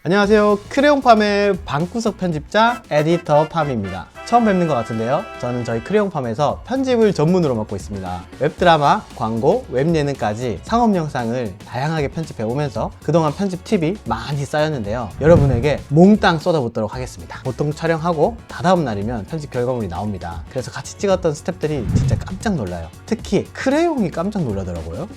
안녕하세요. 크레용팜의 방구석 편집자 에디터 팜입니다. 처음 뵙는 것 같은데요. 저는 저희 크레용팜에서 편집을 전문으로 맡고 있습니다. 웹드라마, 광고, 웹예능까지 상업 영상을 다양하게 편집해 오면서 그동안 편집 팁이 많이 쌓였는데요. 여러분에게 몽땅 쏟아붓도록 하겠습니다. 보통 촬영하고 다다음 날이면 편집 결과물이 나옵니다. 그래서 같이 찍었던 스태프들이 진짜 깜짝 놀라요. 특히 크레용이 깜짝 놀라더라고요.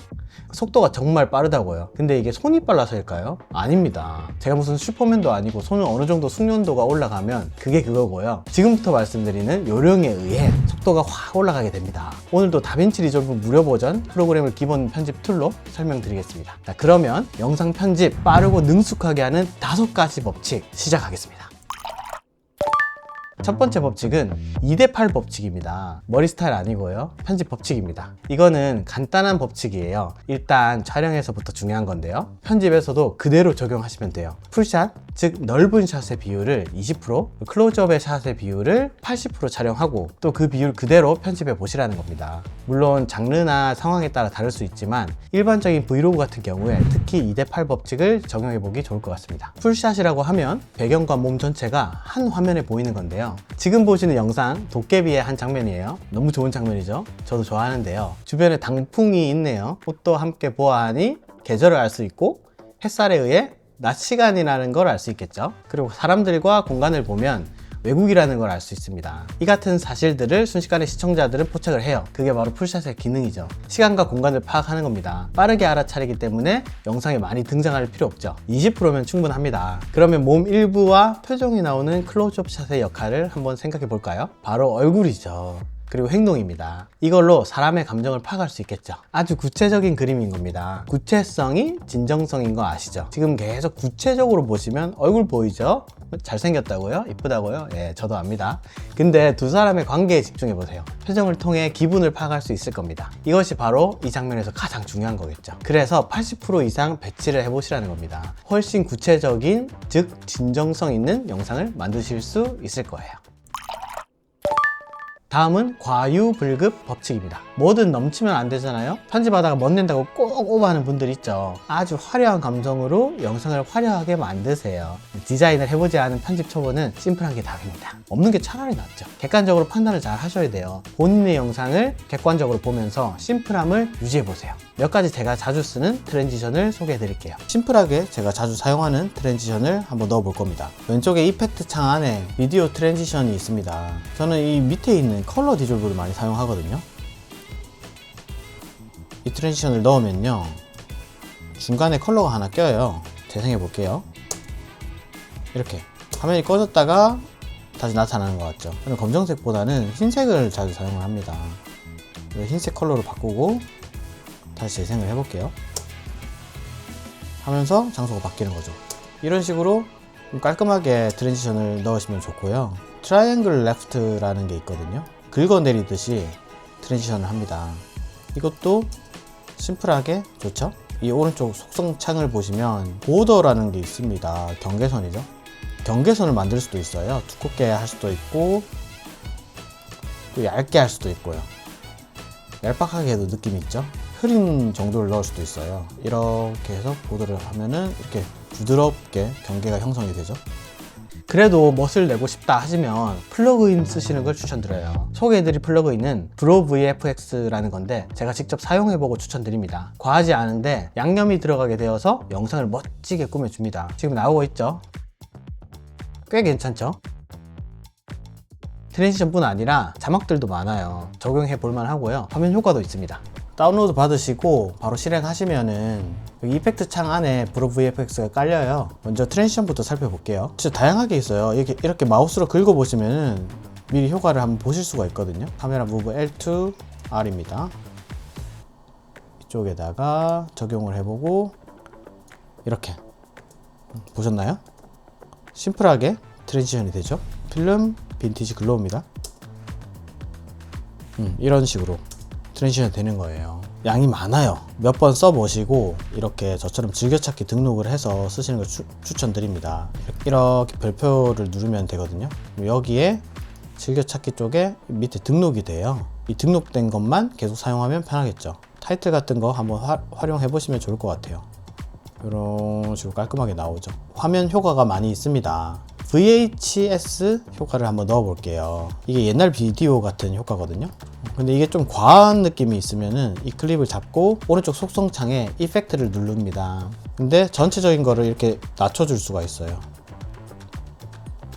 속도가 정말 빠르다고요. 근데 이게 손이 빨라서일까요? 아닙니다. 제가 무슨 슈퍼맨도 아니고 손은 어느 정도 숙련도가 올라가면 그게 그거고요. 지금부터 말씀드리는 요령에 의해 속도가 확 올라가게 됩니다. 오늘도 다빈치 리졸브 무료 버전 프로그램을 기본 편집 툴로 설명드리겠습니다. 자, 그러면 영상 편집 빠르고 능숙하게 하는 5가지 법칙 시작하겠습니다. 첫 번째 법칙은 2대8 법칙입니다. 머리 스타일 아니고요. 편집 법칙입니다. 이거는 간단한 법칙이에요. 일단 촬영에서부터 중요한 건데요. 편집에서도 그대로 적용하시면 돼요. 풀샷, 즉 넓은 샷의 비율을 20%, 클로즈업의 샷의 비율을 80% 촬영하고 또 그 비율 그대로 편집해 보시라는 겁니다. 물론 장르나 상황에 따라 다를 수 있지만 일반적인 브이로그 같은 경우에 특히 2대8 법칙을 적용해 보기 좋을 것 같습니다. 풀샷이라고 하면 배경과 몸 전체가 한 화면에 보이는 건데요. 지금 보시는 영상 도깨비의 한 장면이에요. 너무 좋은 장면이죠. 저도 좋아하는데요. 주변에 단풍이 있네요. 꽃도 함께 보아하니 계절을 알 수 있고 햇살에 의해 낮 시간이라는 걸 알 수 있겠죠. 그리고 사람들과 공간을 보면 왜곡이라는 걸 알 수 있습니다. 이 같은 사실들을 순식간에 시청자들은 포착을 해요. 그게 바로 풀샷의 기능이죠. 시간과 공간을 파악하는 겁니다. 빠르게 알아차리기 때문에 영상에 많이 등장할 필요 없죠. 20%면 충분합니다. 그러면 몸 일부와 표정이 나오는 클로즈업 샷의 역할을 한번 생각해 볼까요? 바로 얼굴이죠. 그리고 행동입니다. 이걸로 사람의 감정을 파악할 수 있겠죠. 아주 구체적인 그림인 겁니다. 구체성이 진정성인 거 아시죠? 지금 계속 구체적으로 보시면 얼굴 보이죠? 잘생겼다고요? 이쁘다고요? 예, 저도 압니다. 근데 두 사람의 관계에 집중해 보세요. 표정을 통해 기분을 파악할 수 있을 겁니다. 이것이 바로 이 장면에서 가장 중요한 거겠죠. 그래서 80% 이상 배치를 해보시라는 겁니다. 훨씬 구체적인, 즉 진정성 있는 영상을 만드실 수 있을 거예요. 다음은 과유불급 법칙입니다. 뭐든 넘치면 안 되잖아요. 편집하다가 멋낸다고 꼭 오버하는 분들 있죠. 아주 화려한 감성으로 영상을 화려하게 만드세요. 디자인을 해보지 않은 편집 초보는 심플한 게 답입니다. 없는 게 차라리 낫죠. 객관적으로 판단을 잘 하셔야 돼요. 본인의 영상을 객관적으로 보면서 심플함을 유지해보세요. 몇 가지 제가 자주 쓰는 트랜지션을 소개해 드릴게요. 심플하게 제가 자주 사용하는 트랜지션을 한번 넣어 볼 겁니다. 왼쪽에 이펙트 창 안에 비디오 트랜지션이 있습니다. 저는 이 밑에 있는 컬러 디졸브를 많이 사용하거든요. 이 트랜지션을 넣으면요, 중간에 컬러가 하나 껴요. 재생해 볼게요. 이렇게 화면이 꺼졌다가 다시 나타나는 것 같죠. 저는 검정색보다는 흰색을 자주 사용을 합니다. 흰색 컬러로 바꾸고 다시 재생을 해볼게요. 하면서 장소가 바뀌는 거죠. 이런 식으로 좀 깔끔하게 트랜지션을 넣으시면 좋고요. 트라이앵글 레프트라는 게 있거든요. 긁어내리듯이 트랜지션을 합니다. 이것도 심플하게 좋죠. 이 오른쪽 속성창을 보시면 보더라는 게 있습니다. 경계선이죠. 경계선을 만들 수도 있어요. 두껍게 할 수도 있고 또 얇게 할 수도 있고요. 얄팍하게 해도 느낌이 있죠. 흐린 정도를 넣을 수도 있어요. 이렇게 해서 보드를 하면은 이렇게 부드럽게 경계가 형성이 되죠. 그래도 멋을 내고 싶다 하시면 플러그인 쓰시는 걸 추천드려요. 소개해드릴 플러그인은 브로 VFX라는 건데 제가 직접 사용해보고 추천드립니다. 과하지 않은데 양념이 들어가게 되어서 영상을 멋지게 꾸며줍니다. 지금 나오고 있죠? 꽤 괜찮죠? 트랜지션뿐 아니라 자막들도 많아요. 적용해 볼만 하고요. 화면 효과도 있습니다. 다운로드 받으시고 바로 실행하시면은 여기 이펙트 창 안에 브로 VFX가 깔려요. 먼저 트랜지션부터 살펴볼게요. 진짜 다양하게 있어요. 이렇게 마우스로 긁어보시면은 미리 효과를 한번 보실 수가 있거든요. 카메라 무브 L2 R입니다. 이쪽에다가 적용을 해보고 이렇게 보셨나요? 심플하게 트랜지션이 되죠. 필름 빈티지 글로우입니다. 이런 식으로 트랜지션이 되는 거예요. 양이 많아요. 몇 번 써보시고 이렇게 저처럼 즐겨찾기 등록을 해서 쓰시는 걸 추천드립니다. 이렇게 별표를 누르면 되거든요. 여기에 즐겨찾기 쪽에 밑에 등록이 돼요. 이 등록된 것만 계속 사용하면 편하겠죠. 타이틀 같은 거 한번 활용해 보시면 좋을 것 같아요. 이런 식으로 깔끔하게 나오죠. 화면 효과가 많이 있습니다. VHS 효과를 한번 넣어 볼게요. 이게 옛날 비디오 같은 효과거든요. 근데 이게 좀 과한 느낌이 있으면은 이 클립을 잡고 오른쪽 속성창에 이펙트를 누릅니다. 근데 전체적인 거를 이렇게 낮춰줄 수가 있어요.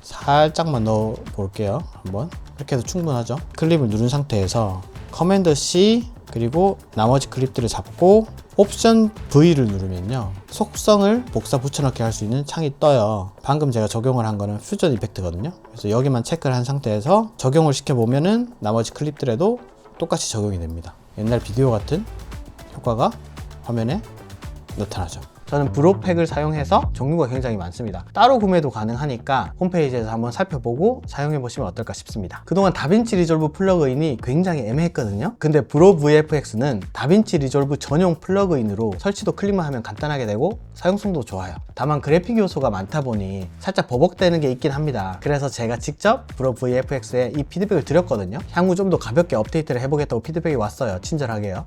살짝만 넣어 볼게요. 한번 이렇게 해도 충분하죠. 클립을 누른 상태에서 커맨드 C 그리고 나머지 클립들을 잡고 옵션 V를 누르면요, 속성을 복사 붙여넣기 할 수 있는 창이 떠요. 방금 제가 적용을 한 거는 퓨전 이펙트거든요. 그래서 여기만 체크를 한 상태에서 적용을 시켜보면은 나머지 클립들에도 똑같이 적용이 됩니다. 옛날 비디오 같은 효과가 화면에 나타나죠. 저는 브로팩을 사용해서 종류가 굉장히 많습니다. 따로 구매도 가능하니까 홈페이지에서 한번 살펴보고 사용해 보시면 어떨까 싶습니다. 그동안 다빈치 리졸브 플러그인이 굉장히 애매했거든요. 근데 브로 VFX는 다빈치 리졸브 전용 플러그인으로 설치도 클릭만 하면 간단하게 되고 사용성도 좋아요. 다만 그래픽 요소가 많다 보니 살짝 버벅대는 게 있긴 합니다. 그래서 제가 직접 브로 VFX에 이 피드백을 드렸거든요. 향후 좀 더 가볍게 업데이트를 해보겠다고 피드백이 왔어요. 친절하게요.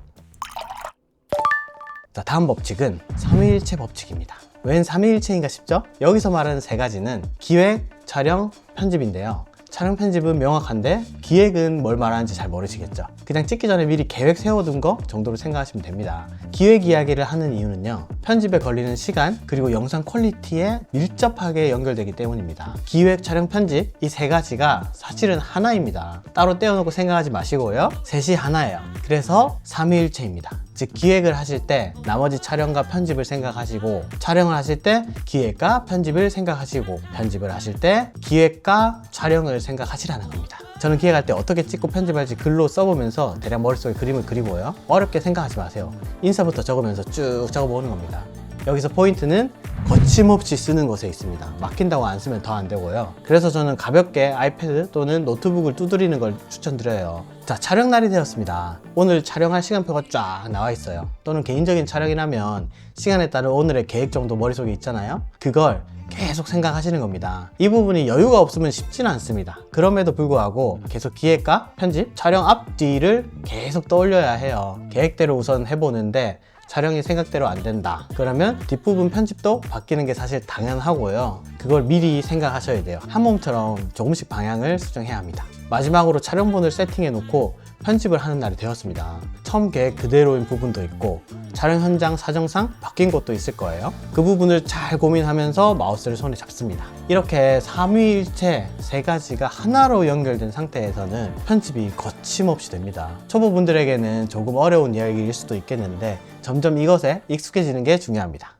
자, 다음 법칙은 삼위일체 법칙입니다. 웬 삼위일체인가 싶죠? 여기서 말하는 세 가지는 기획, 촬영, 편집인데요. 촬영 편집은 명확한데 기획은 뭘 말하는지 잘 모르시겠죠? 그냥 찍기 전에 미리 계획 세워둔 거 정도로 생각하시면 됩니다. 기획 이야기를 하는 이유는요, 편집에 걸리는 시간 그리고 영상 퀄리티에 밀접하게 연결되기 때문입니다. 기획, 촬영, 편집 이 세 가지가 사실은 하나입니다. 따로 떼어놓고 생각하지 마시고요, 셋이 하나예요. 그래서 삼위일체입니다. 즉 기획을 하실 때 나머지 촬영과 편집을 생각하시고, 촬영을 하실 때 기획과 편집을 생각하시고, 편집을 하실 때 기획과 촬영을 생각하시라는 겁니다. 저는 기획할 때 어떻게 찍고 편집할지 글로 써보면서 대략 머릿속에 그림을 그리고요, 어렵게 생각하지 마세요. 인사부터 적으면서 쭉 적어보는 겁니다. 여기서 포인트는 거침없이 쓰는 것에 있습니다. 막힌다고 안 쓰면 더 안 되고요. 그래서 저는 가볍게 아이패드 또는 노트북을 두드리는 걸 추천드려요. 자, 촬영 날이 되었습니다. 오늘 촬영할 시간표가 쫙 나와 있어요. 또는 개인적인 촬영이라면 시간에 따른 오늘의 계획 정도 머릿속에 있잖아요. 그걸 계속 생각하시는 겁니다. 이 부분이 여유가 없으면 쉽지는 않습니다. 그럼에도 불구하고 계속 기획과 편집, 촬영 앞뒤를 계속 떠올려야 해요. 계획대로 우선 해보는데 촬영이 생각대로 안 된다, 그러면 뒷부분 편집도 바뀌는 게 사실 당연하고요. 그걸 미리 생각하셔야 돼요. 한 몸처럼 조금씩 방향을 수정해야 합니다. 마지막으로 촬영본을 세팅해 놓고 편집을 하는 날이 되었습니다. 처음 계획 그대로인 부분도 있고 촬영 현장 사정상 바뀐 것도 있을 거예요. 그 부분을 잘 고민하면서 마우스를 손에 잡습니다. 이렇게 삼위일체 세 가지가 하나로 연결된 상태에서는 편집이 거침없이 됩니다. 초보분들에게는 조금 어려운 이야기일 수도 있겠는데 점점 이것에 익숙해지는 게 중요합니다.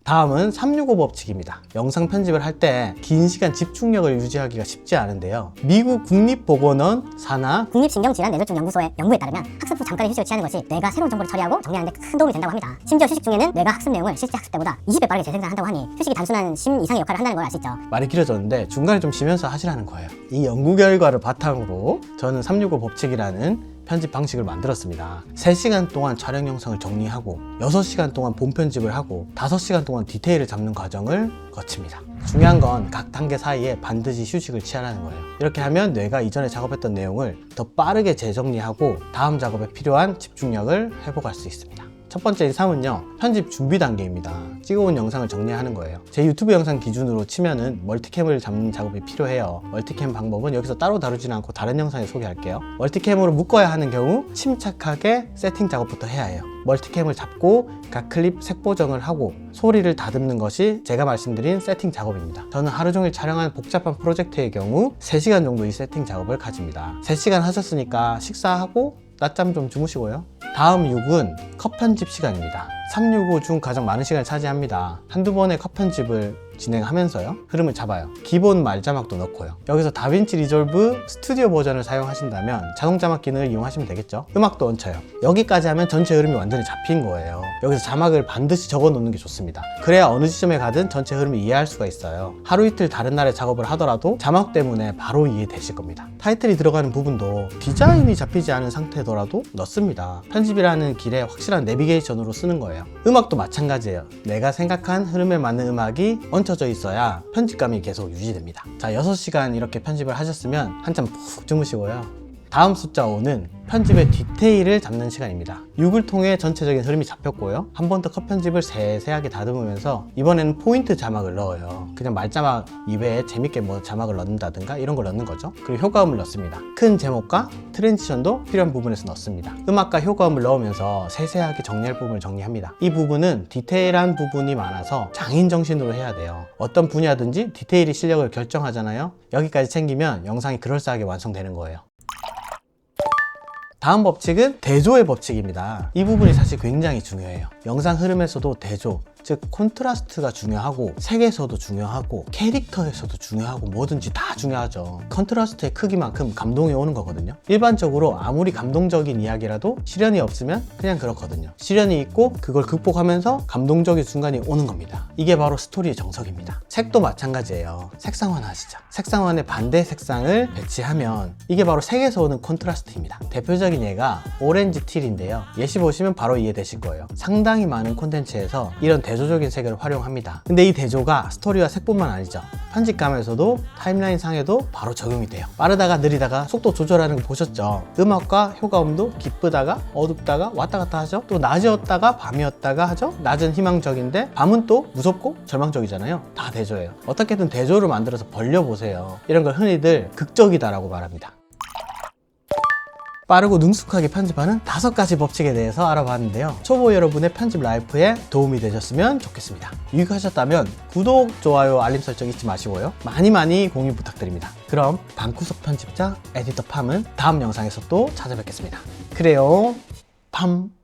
다음은 365 법칙입니다. 영상 편집을 할 때 긴 시간 집중력을 유지하기가 쉽지 않은데요. 미국 국립보건원 산하 국립신경질환뇌졸중연구소의 연구에 따르면 학습 후 잠깐의 휴식을 취하는 것이 뇌가 새로운 정보를 처리하고 정리하는 데 큰 도움이 된다고 합니다. 심지어 휴식 중에는 뇌가 학습 내용을 실제 학습 때보다 20배 빠르게 재생산한다고 하니 휴식이 단순한 쉼 이상의 역할을 한다는 걸 알 수 있죠. 말이 길어졌는데 중간에 좀 쉬면서 하시라는 거예요. 이 연구 결과를 바탕으로 저는 365 법칙이라는 편집 방식을 만들었습니다. 3시간 동안 촬영 영상을 정리하고 6시간 동안 본 편집을 하고 5시간 동안 디테일을 잡는 과정을 거칩니다. 중요한 건 각 단계 사이에 반드시 휴식을 취하라는 거예요. 이렇게 하면 뇌가 이전에 작업했던 내용을 더 빠르게 재정리하고 다음 작업에 필요한 집중력을 회복할 수 있습니다. 첫 번째 3은요, 편집 준비 단계입니다. 찍어온 영상을 정리하는 거예요. 제 유튜브 영상 기준으로 치면은 멀티캠을 잡는 작업이 필요해요. 멀티캠 방법은 여기서 따로 다루지는 않고 다른 영상에 소개할게요. 멀티캠으로 묶어야 하는 경우 침착하게 세팅 작업부터 해야 해요. 멀티캠을 잡고 각 클립 색 보정을 하고 소리를 다듬는 것이 제가 말씀드린 세팅 작업입니다. 저는 하루 종일 촬영한 복잡한 프로젝트의 경우 3시간 정도 이 세팅 작업을 가집니다. 3시간 하셨으니까 식사하고 낮잠 좀 주무시고요. 다음 6은 컷 편집 시간입니다. 365 중 가장 많은 시간을 차지합니다. 한두 번의 컷 편집을 진행하면서요, 흐름을 잡아요. 기본 말자막도 넣고요. 여기서 다빈치 리졸브 스튜디오 버전을 사용하신다면 자동 자막 기능을 이용하시면 되겠죠. 음악도 얹혀요. 여기까지 하면 전체 흐름이 완전히 잡힌 거예요. 여기서 자막을 반드시 적어 놓는 게 좋습니다. 그래야 어느 지점에 가든 전체 흐름을 이해할 수가 있어요. 하루 이틀 다른 날에 작업을 하더라도 자막 때문에 바로 이해되실 겁니다. 타이틀이 들어가는 부분도 디자인이 잡히지 않은 상태더라도 넣습니다. 편집이라는 길에 확실한 내비게이션으로 쓰는 거예요. 음악도 마찬가지예요. 내가 생각한 흐름에 맞는 음악이 얹혀져 있어야 편집감이 계속 유지됩니다. 자, 6시간 이렇게 편집을 하셨으면 한참 푹 주무시고요. 다음 숫자 5는 편집의 디테일을 잡는 시간입니다. 6을 통해 전체적인 흐름이 잡혔고요. 한 번 더 컷 편집을 세세하게 다듬으면서 이번에는 포인트 자막을 넣어요. 그냥 말자막 이외에 재밌게 뭐 자막을 넣는다든가 이런 걸 넣는 거죠. 그리고 효과음을 넣습니다. 큰 제목과 트랜지션도 필요한 부분에서 넣습니다. 음악과 효과음을 넣으면서 세세하게 정리할 부분을 정리합니다. 이 부분은 디테일한 부분이 많아서 장인 정신으로 해야 돼요. 어떤 분야든지 디테일이 실력을 결정하잖아요. 여기까지 챙기면 영상이 그럴싸하게 완성되는 거예요. 다음 법칙은 대조의 법칙입니다. 이 부분이 사실 굉장히 중요해요. 영상 흐름에서도 대조, 즉 콘트라스트가 중요하고 색에서도 중요하고 캐릭터에서도 중요하고 뭐든지 다 중요하죠. 컨트라스트의 크기만큼 감동이 오는 거거든요. 일반적으로 아무리 감동적인 이야기라도 시련이 없으면 그냥 그렇거든요. 시련이 있고 그걸 극복하면서 감동적인 순간이 오는 겁니다. 이게 바로 스토리의 정석입니다. 색도 마찬가지예요. 색상환 하시죠. 색상환의 반대 색상을 배치하면 이게 바로 색에서 오는 콘트라스트입니다. 대표적인 예가 오렌지 틸인데요. 예시 보시면 바로 이해되실 거예요. 상당히 많은 콘텐츠에서 이런 대조적인 색을 활용합니다. 근데 이 대조가 스토리와 색뿐만 아니죠. 편집감에서도 타임라인 상에도 바로 적용이 돼요. 빠르다가 느리다가 속도 조절하는 거 보셨죠? 음악과 효과음도 기쁘다가 어둡다가 왔다 갔다 하죠. 또 낮이었다가 밤이었다가 하죠. 낮은 희망적인데 밤은 또 무섭고 절망적이잖아요. 다 대조예요. 어떻게든 대조를 만들어서 벌려보세요. 이런 걸 흔히들 극적이다라고 말합니다. 빠르고 능숙하게 편집하는 5가지 법칙에 대해서 알아봤는데요. 초보 여러분의 편집 라이프에 도움이 되셨으면 좋겠습니다. 유익하셨다면 구독, 좋아요, 알림 설정 잊지 마시고요. 많이 공유 부탁드립니다. 그럼 방구석 편집자 에디터 팜은 다음 영상에서 또 찾아뵙겠습니다. 그래요, 팜.